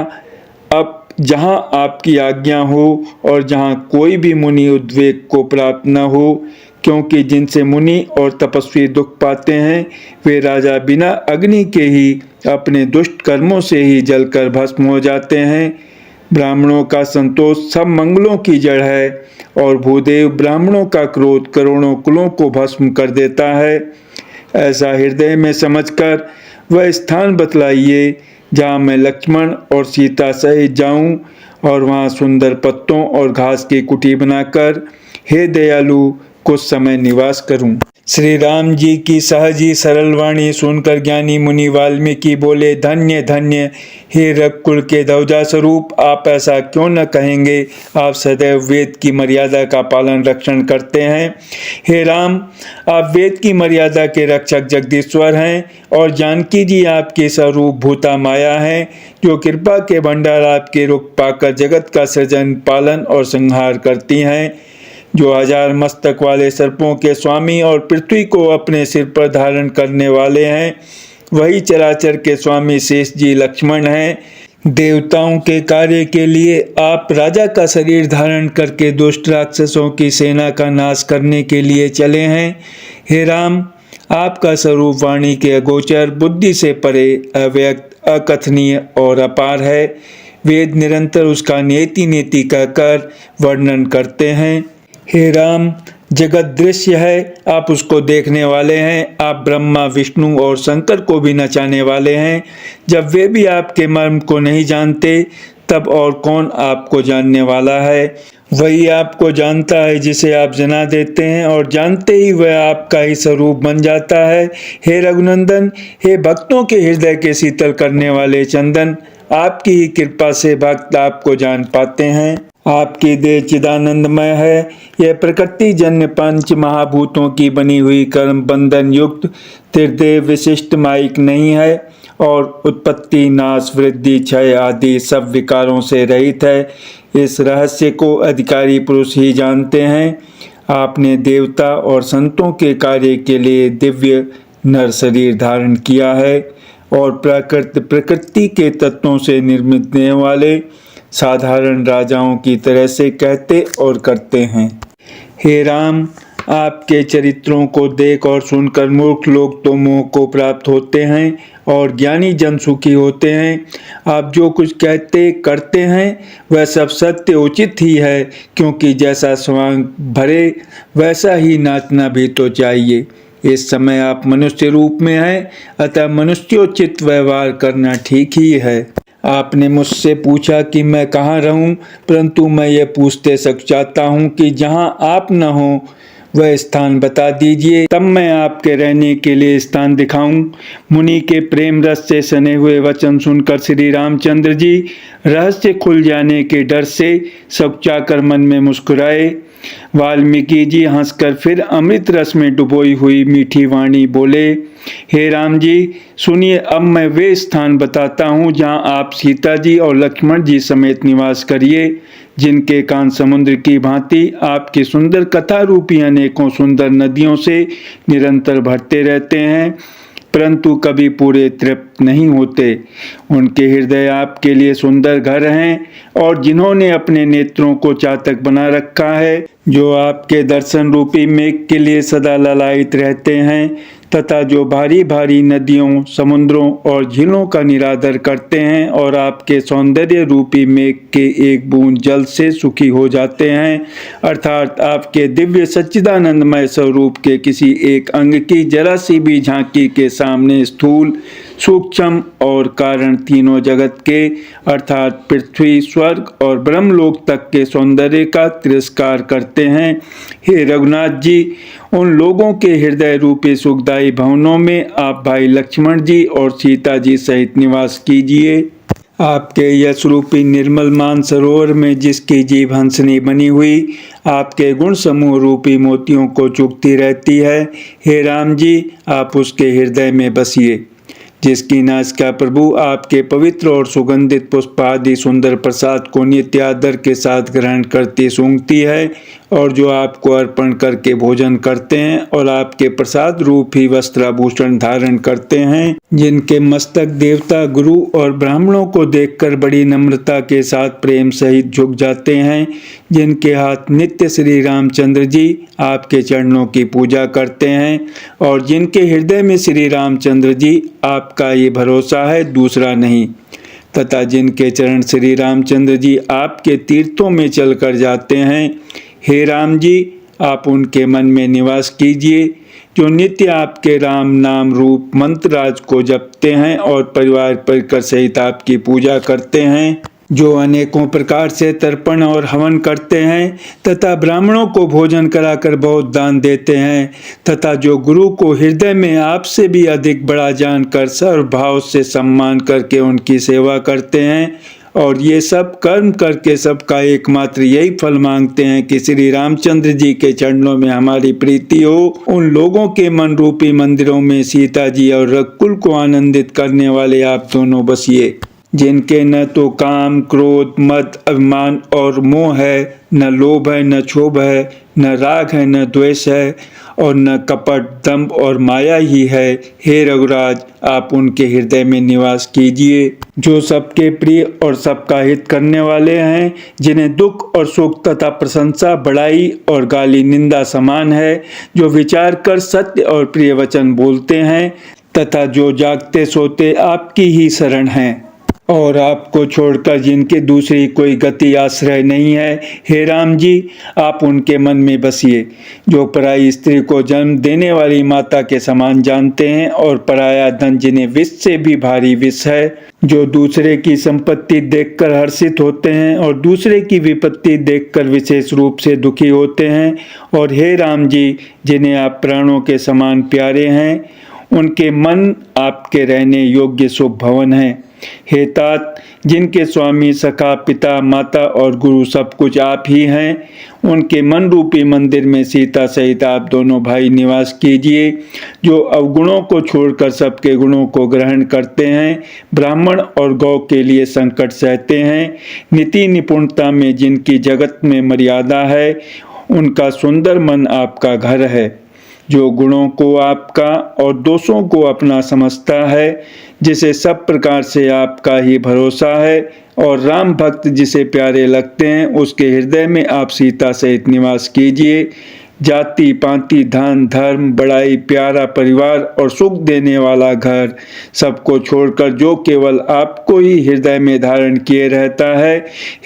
अब जहाँ आपकी आज्ञा हो और जहाँ कोई भी मुनि उद्वेग को प्राप्त न हो, क्योंकि जिनसे मुनि और तपस्वी दुख पाते हैं वे राजा बिना अग्नि के ही अपने दुष्ट कर्मों से ही जलकर भस्म हो जाते हैं। ब्राह्मणों का संतोष सब मंगलों की जड़ है और भूदेव ब्राह्मणों का क्रोध करोड़ों कुलों को भस्म कर देता है। ऐसा हृदय में समझकर वह स्थान बतलाइए जहाँ मैं लक्ष्मण और सीता सहित जाऊं और वहाँ सुंदर पत्तों और घास की कुटी बनाकर हे दयालु कुछ समय निवास करूं। श्री राम जी की सहज ही सरल वाणी सुनकर ज्ञानी मुनि वाल्मीकि बोले, धन्य धन्य हे रघुकुल के ध्वजा स्वरूप, आप ऐसा क्यों न कहेंगे। आप सदैव वेद की मर्यादा का पालन रक्षण करते हैं। हे राम, आप वेद की मर्यादा के रक्षक जगदीश्वर हैं और जानकी जी आपके स्वरूप भूता माया हैं, जो कृपा के भंडार आपके रुख पाकर जगत का सृजन, पालन और संहार करती हैं। जो 1000 मस्तक वाले सर्पों के स्वामी और पृथ्वी को अपने सिर पर धारण करने वाले हैं, वही चराचर के स्वामी शेष जी लक्ष्मण हैं। देवताओं के कार्य के लिए आप राजा का शरीर धारण करके दुष्ट राक्षसों की सेना का नाश करने के लिए चले हैं। हे राम, आपका स्वरूप वाणी के अगोचर, बुद्धि से परे, अव्यक्त, अकथनीय और अपार है। वेद निरंतर उसका नेति नेति कहकर वर्णन करते हैं। हे राम, जगत दृश्य है, आप उसको देखने वाले हैं। आप ब्रह्मा, विष्णु और शंकर को भी नचाने वाले हैं। जब वे भी आपके मर्म को नहीं जानते, तब और कौन आपको जानने वाला है। वही आपको जानता है जिसे आप जना देते हैं, और जानते ही वह आपका ही स्वरूप बन जाता है। हे रघुनंदन, हे भक्तों के हृदय के शीतल करने वाले चंदन, आपकी ही कृपा से भक्त आपको जान पाते हैं। आपकी देह चिदानंदमय है। यह प्रकृति जन्य पंच महाभूतों की बनी हुई कर्म बंधन युक्त त्रिदेव विशिष्ट माइक नहीं है, और उत्पत्ति, नाश, वृद्धि, क्षय आदि सब विकारों से रहित है। इस रहस्य को अधिकारी पुरुष ही जानते हैं। आपने देवता और संतों के कार्य के लिए दिव्य नर शरीर धारण किया है, और प्रकृति के तत्वों से निर्मित होने वाले साधारण राजाओं की तरह से कहते और करते हैं। हे राम, आपके चरित्रों को देख और सुनकर मूर्ख लोग तो मोह को प्राप्त होते हैं, और ज्ञानी जन सुखी होते हैं। आप जो कुछ कहते करते हैं वह सब सत्य उचित ही है, क्योंकि जैसा स्वांग भरे वैसा ही नाचना भी तो चाहिए। इस समय आप मनुष्य रूप में हैं, अतः मनुष्योचित व्यवहार करना ठीक ही है। आपने मुझसे पूछा कि मैं कहाँ रहूं, परंतु मैं ये पूछते सक चाहता हूँ कि जहाँ आप न हो वह स्थान बता दीजिए, तब मैं आपके रहने के लिए स्थान दिखाऊं। मुनि के प्रेम रस से सने हुए वचन सुनकर श्री रामचंद्र जी रहस्य खुल जाने के डर से सकचाकर मन में मुस्कुराए। वाल्मीकि जी हंसकर फिर अमृत रस में डुबोई हुई मीठी वाणी बोले, हे राम जी, सुनिए, अब मैं वे स्थान बताता हूँ जहाँ आप सीता जी और लक्ष्मण जी समेत निवास करिए, जिनके कान समुद्र की भांति आपकी सुंदर कथा रूपी अनेकों सुंदर नदियों से निरंतर भरते रहते हैं, परंतु कभी पूरे तृप्त नहीं होते। उनके हृदय आपके लिए सुंदर घर हैं, और जिन्होंने अपने नेत्रों को चातक बना रखा है, जो आपके दर्शन रूपी मेघ के लिए सदा ललायित रहते हैं, तथा जो भारी भारी नदियों, समुद्रों और झीलों का निरादर करते हैं, और आपके सौंदर्य रूपी मेघ के एक बूंद जल से सुखी हो जाते हैं, अर्थात आपके दिव्य सच्चिदानंदमय स्वरूप के किसी एक अंग की जरा सी भी झांकी के सामने स्थूल, सूक्ष्म और कारण तीनों जगत के अर्थात पृथ्वी, स्वर्ग और ब्रह्मलोक तक के सौंदर्य का तिरस्कार करते हैं। हे रघुनाथ जी, उन लोगों के हृदय रूपी सुखदायी भवनों में आप भाई लक्ष्मण जी और सीता जी सहित निवास कीजिए। आपके यश रूपी निर्मल मान सरोवर में जिसकी जीभ हंसनी बनी हुई आपके गुण समूह रूपी मोतियों को चुगती रहती है, हे राम जी, आप उसके हृदय में बसिए। जिसकी नासिका प्रभु आपके पवित्र और सुगंधित पुष्प आदि सुंदर प्रसाद को नित्य आदर के साथ ग्रहण करती सूंघती है, और जो आपको अर्पण करके भोजन करते हैं और आपके प्रसाद रूप ही वस्त्राभूषण धारण करते हैं, जिनके मस्तक देवता, गुरु और ब्राह्मणों को देखकर बड़ी नम्रता के साथ प्रेम सहित झुक जाते हैं, जिनके हाथ नित्य श्री रामचंद्र जी आपके चरणों की पूजा करते हैं, और जिनके हृदय में श्री रामचंद्र जी आपका ये भरोसा है, दूसरा नहीं, तथा जिनके चरण श्री रामचंद्र जी आपके तीर्थों में चलकर जाते हैं, हे राम जी, आप उनके मन में निवास कीजिए, जो नित्य आपके राम नाम रूप मंत्रराज को जपते हैं और परिवार परिकर सहित आपकी पूजा करते हैं, जो अनेकों प्रकार से तर्पण और हवन करते हैं, तथा ब्राह्मणों को भोजन कराकर बहुत दान देते हैं, तथा जो गुरु को हृदय में आपसे भी अधिक बड़ा जानकर सर्वभाव से सम्मान करके उनकी सेवा करते हैं, और ये सब कर्म करके सबका एकमात्र यही फल मांगते हैं कि श्री रामचंद्र जी के चरणों में हमारी प्रीति हो। उन लोगों के मन रूपी मंदिरों में सीता जी और रघुकुल को आनंदित करने वाले आप दोनों बसिए, जिनके न तो काम, क्रोध, मद, अभिमान और मोह है, न लोभ है, न क्षोभ है, न राग है, न द्वेष है, और न कपट, दंभ और माया ही है। हे रघुराज, आप उनके हृदय में निवास कीजिए जो सबके प्रिय और सबका हित करने वाले हैं, जिन्हें दुख और सुख तथा प्रशंसा, बड़ाई और गाली निंदा समान है, जो विचार कर सत्य और प्रिय वचन बोलते हैं तथा जो जागते सोते आपकी ही शरण हैं और आपको छोड़कर जिनके दूसरी कोई गति आश्रय नहीं है। हे राम जी, आप उनके मन में बसिए जो पराई स्त्री को जन्म देने वाली माता के समान जानते हैं और पराया धन जिन्हें विष से भी भारी विष है, जो दूसरे की संपत्ति देखकर हर्षित होते हैं और दूसरे की विपत्ति देखकर विशेष रूप से दुखी होते हैं। और हे राम जी, जिन्हें आप प्राणों के समान प्यारे हैं, उनके मन आपके रहने योग्य शुभ भवन है। हे तात, जिनके स्वामी, सखा, पिता, माता और गुरु सब कुछ आप ही हैं, उनके मन रूपी मंदिर में सीता सहित आप दोनों भाई निवास कीजिए, जो अवगुणों को छोड़कर सबके गुणों को ग्रहण करते हैं, ब्राह्मण और गौ के लिए संकट सहते हैं, नीति निपुणता में जिनकी जगत में मर्यादा है, उनका सुंदर मन आपका घर है, जो गुणों को आपका और दोषों को अपना समझता है, जिसे सब प्रकार से आपका ही भरोसा है और राम भक्त जिसे प्यारे लगते हैं, उसके हृदय में आप सीता सहित निवास कीजिए। जाति पाति, धन, धर्म, बड़ाई, प्यारा परिवार और सुख देने वाला घर सबको छोड़कर जो केवल आपको ही हृदय में धारण किए रहता है,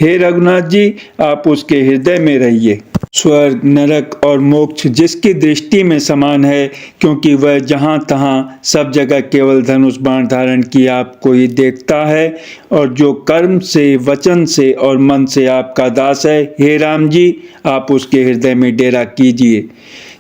हे रघुनाथ जी, आप उसके हृदय में रहिए। स्वर्ग, नरक और मोक्ष जिसकी दृष्टि में समान है, क्योंकि वह जहाँ तहाँ सब जगह केवल धनुष बाण धारण किए आपको ही देखता है और जो कर्म से, वचन से और मन से आपका दास है, हे राम जी, आप उसके हृदय में डेरा कीजिए।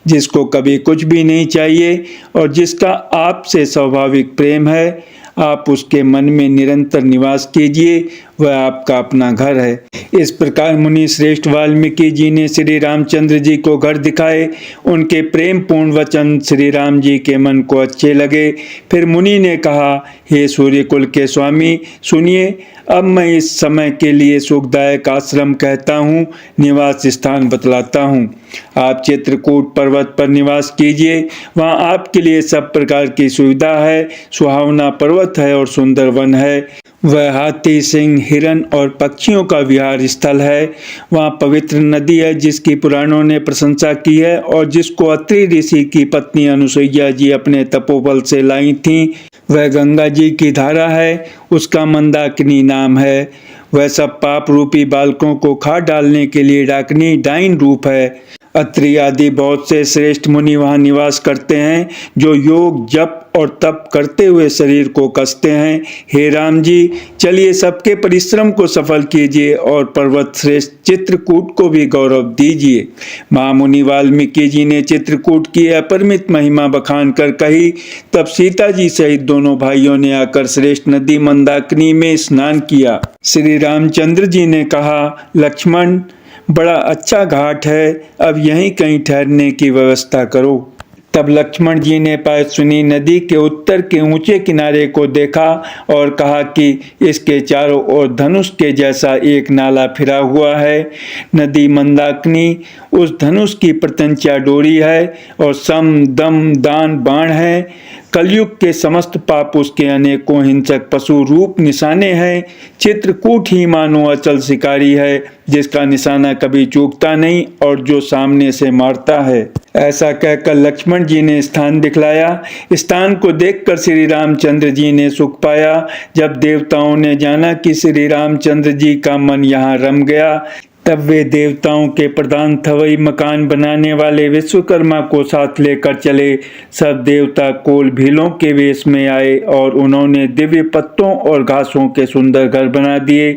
जिसको कभी कुछ भी नहीं चाहिए और जिसका आपसे स्वाभाविक प्रेम है, आप उसके मन में निरंतर निवास कीजिए, वह आपका अपना घर है। इस प्रकार मुनि श्रेष्ठ वाल्मीकि जी ने श्री रामचंद्र जी को घर दिखाए। उनके प्रेम पूर्ण वचन श्री राम जी के मन को अच्छे लगे। फिर मुनि ने कहा, हे सूर्यकुल के स्वामी, सुनिए, अब मैं इस समय के लिए सुखदायक आश्रम कहता हूँ, निवास स्थान बतलाता हूँ। आप चित्रकूट पर्वत पर निवास कीजिए, वहाँ आपके लिए सब प्रकार की सुविधा है। सुहावना पर्वत है और सुंदर वन है। वह हाथी, सिंह, हिरन और पक्षियों का विहार स्थल है। वहाँ पवित्र नदी है जिसकी पुराणों ने प्रशंसा की है और जिसको अत्रि ऋषि की पत्नी अनुसुईया जी अपने तपोबल से लाई थीं। वह गंगा जी की धारा है, उसका मंदाकिनी नाम है। वह सब पाप रूपी बालकों को खा डालने के लिए डाकिनी डाइन रूप है। अत्रि आदि बहुत से श्रेष्ठ मुनि वहाँ निवास करते हैं, जो योग, जप और तप करते हुए शरीर को कसते हैं। हे राम जी, चलिए सबके परिश्रम को सफल कीजिए और पर्वत श्रेष्ठ चित्रकूट को भी गौरव दीजिए। महामुनि वाल्मीकि जी ने चित्रकूट की अपरिमित महिमा बखान कर कही। तब सीता जी सहित दोनों भाइयों ने आकर श्रेष्ठ नदी मंदाकिनी में स्नान किया। श्री रामचंद्र जी ने कहा, लक्ष्मण, बड़ा अच्छा घाट है, अब यहीं कहीं ठहरने की व्यवस्था करो। तब लक्ष्मण जी ने पायस्विनी नदी के उत्तर के ऊंचे किनारे को देखा और कहा कि इसके चारों ओर धनुष के जैसा एक नाला फिरा हुआ है। नदी मंदाकिनी उस धनुष की प्रत्यंचा डोरी है और सम, दम, दान, बाण है। कलयुग के समस्त पाप उसके अनेकों हिंसक पशु रूप निशाने हैं। चित्रकूट ही मानो अचल शिकारी है, जिसका निशाना कभी चूकता नहीं और जो सामने से मारता है। ऐसा कहकर लक्ष्मण जी ने स्थान दिखलाया। स्थान को देखकर श्री रामचंद्र जी ने सुख पाया। जब देवताओं ने जाना कि श्री रामचंद्र जी का मन यहाँ रम गया, तब वे देवताओं के प्रधान थवई मकान बनाने वाले विश्वकर्मा को साथ लेकर चले। सब देवता कोल भीलों के वेश में आए और उन्होंने दिव्य पत्तों और घासों के सुंदर घर बना दिए।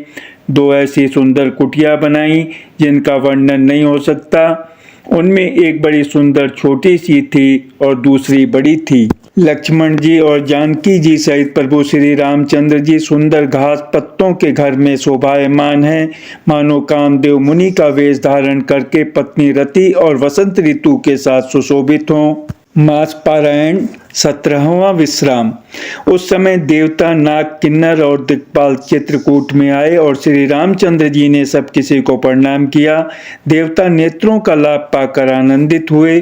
2 ऐसी सुंदर कुटिया बनाई जिनका वर्णन नहीं हो सकता। उनमें एक बड़ी सुंदर छोटी सी थी और दूसरी बड़ी थी। लक्ष्मण जी और जानकी जी सहित प्रभु श्री रामचंद्र जी सुंदर घास पत्तों के घर में शोभायमान हैं, मानो कामदेव मुनि का वेश धारण करके पत्नी रति और वसंत ऋतु के साथ सुशोभित हों। मास पारायण 17वां विश्राम। उस समय देवता नाग, किन्नर और दिक्पाल चित्रकूट में आए और श्री रामचंद्र जी ने सब किसी को प्रणाम किया। देवता नेत्रों का लाभ पाकर आनंदित हुए।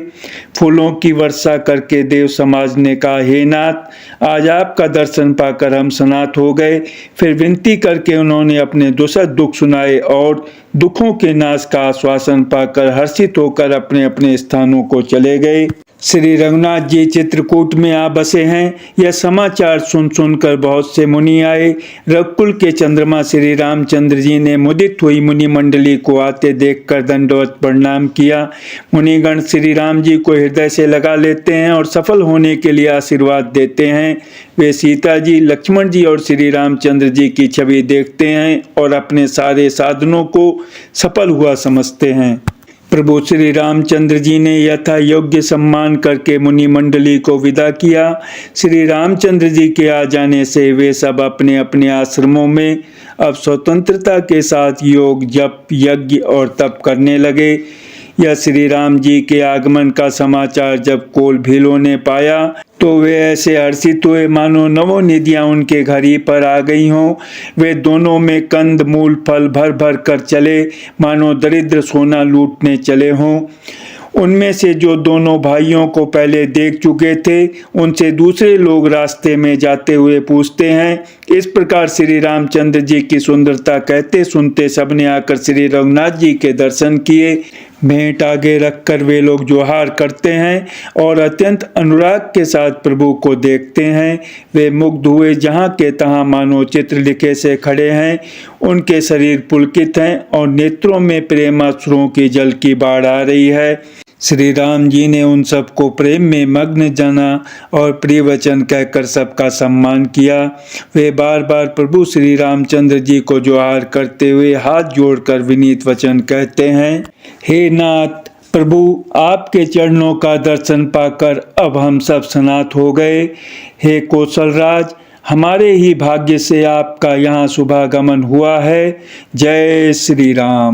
फूलों की वर्षा करके देव समाज ने कहा, हे नाथ, आज आपका दर्शन पाकर हम सनात हो गए। फिर विनती करके उन्होंने अपने दुसद दुख सुनाए और दुखों के नाश का आश्वासन पाकर हर्षित होकर अपने अपने स्थानों को चले गए। श्री रघुनाथ जी चित्रकूट में आ बसे हैं। यह समाचार सुन सुनकर बहुत से मुनि आए। रघुकुल के चंद्रमा श्री रामचंद्र जी ने मुदित हुई मुनि मंडली को आते देखकर दंडवत प्रणाम किया। मुनिगण श्री राम जी को हृदय से लगा लेते हैं और सफल होने के लिए आशीर्वाद देते हैं। वे सीता जी, लक्ष्मण जी और श्री रामचंद्र जी की छवि देखते हैं और अपने सारे साधनों को सफल हुआ समझते हैं। प्रभु श्री रामचंद्र जी ने यथा योग्य सम्मान करके मुनि मंडली को विदा किया। श्री रामचंद्र जी के आ जाने से वे सब अपने अपने आश्रमों में अब स्वतंत्रता के साथ योग, जप, यज्ञ और तप करने लगे। यह श्री राम जी के आगमन का समाचार जब कोल भीलों ने पाया तो वे ऐसे हर्षित हुए मानो नवों निधियां उनके घर ही पर आ गई हों। वे दोनों में कंद मूल फल भर भर कर चले मानो दरिद्र सोना लूटने चले हों। उनमें से जो दोनों भाइयों को पहले देख चुके थे उनसे दूसरे लोग रास्ते में जाते हुए पूछते हैं। इस प्रकार श्री रामचंद्र जी की सुंदरता कहते सुनते सबने आकर श्री रघुनाथ जी के दर्शन किए। भेंट आगे रखकर वे लोग जोहार करते हैं और अत्यंत अनुराग के साथ प्रभु को देखते हैं। वे मुग्ध हुए जहाँ के तहाँ मानो चित्रलिखे से खड़े हैं। उनके शरीर पुलकित हैं और नेत्रों में प्रेमाश्रुओं की जल की बाढ़ आ रही है। श्री राम जी ने उन सबको प्रेम में मग्न जाना और प्रिय वचन कहकर सबका सम्मान किया। वे बार बार प्रभु श्री रामचंद्र जी को जोहार करते हुए हाथ जोड़कर विनीत वचन कहते हैं। हे नाथ प्रभु, आपके चरणों का दर्शन पाकर अब हम सब सनात हो गए। हे कौशलराज, हमारे ही भाग्य से आपका यहाँ शुभागमन हुआ है। जय श्री राम।